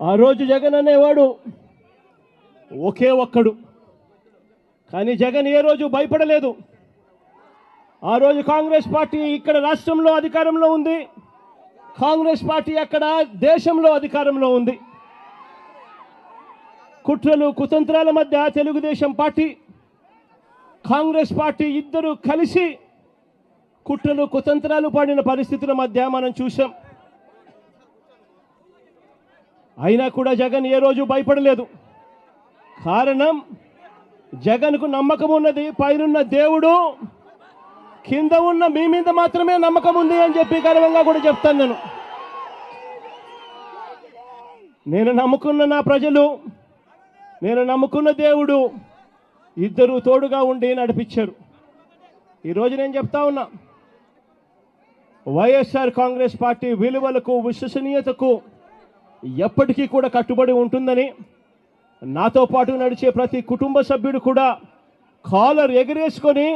ఆ రోజు జగన్ అనేవాడు ఒకే ఒక్కడు, కానీ జగన్ ఏ రోజు భయపడలేదు. ఆ రోజు కాంగ్రెస్ పార్టీ ఇక్కడ రాష్ట్రంలో అధికారంలో ఉంది, కాంగ్రెస్ పార్టీ అక్కడ దేశంలో అధికారంలో ఉంది. కుట్రలు కుతంత్రాల మధ్య తెలుగుదేశం పార్టీ కాంగ్రెస్ పార్టీ ఇద్దరు కలిసి కుట్రలు కుతంత్రాలు పడిన పరిస్థితుల మధ్య మనం చూసాం. అయినా కూడా జగన్ ఏ రోజు భయపడలేదు. కారణం, జగన్కు నమ్మకం ఉన్నది పైనున్న దేవుడు, కింద ఉన్న మీ మీద మాత్రమే నమ్మకం ఉంది అని చెప్పి గర్వంగా కూడా చెప్తాను. నేను నమ్ముకున్న నా ప్రజలు, నేను నమ్ముకున్న దేవుడు ఇద్దరు తోడుగా ఉండి నడిపించారు. ఈరోజు నేను చెప్తా ఉన్నా, వైఎస్ఆర్ కాంగ్రెస్ పార్టీ విలువలకు విశ్వసనీయతకు ఎప్పటికీ కూడా కట్టుబడి ఉంటుందని, నాతో పాటు నడిచే ప్రతి కుటుంబ సభ్యుడు కూడా కాలర్ ఎగిరేసుకొని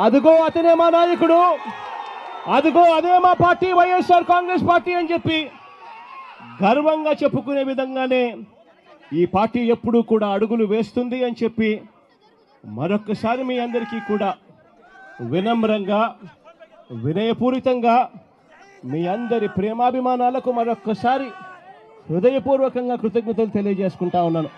అదిగో అతనే మా నాయకుడు, అదిగో అదే మా పార్టీ వైఎస్ఆర్ కాంగ్రెస్ పార్టీ అని చెప్పి గర్వంగా చెప్పుకునే విధంగానే ఈ పార్టీ ఎప్పుడూ కూడా అడుగులు వేస్తుంది అని చెప్పి మరొక్కసారి మీ అందరికీ కూడా వినమ్రంగా వినయపూరితంగా మీ అందరి ప్రేమాభిమానాలకు మరొక్కసారి హృదయపూర్వకంగా కృతజ్ఞతలు తెలియజేసుకుంటా ఉన్నాను.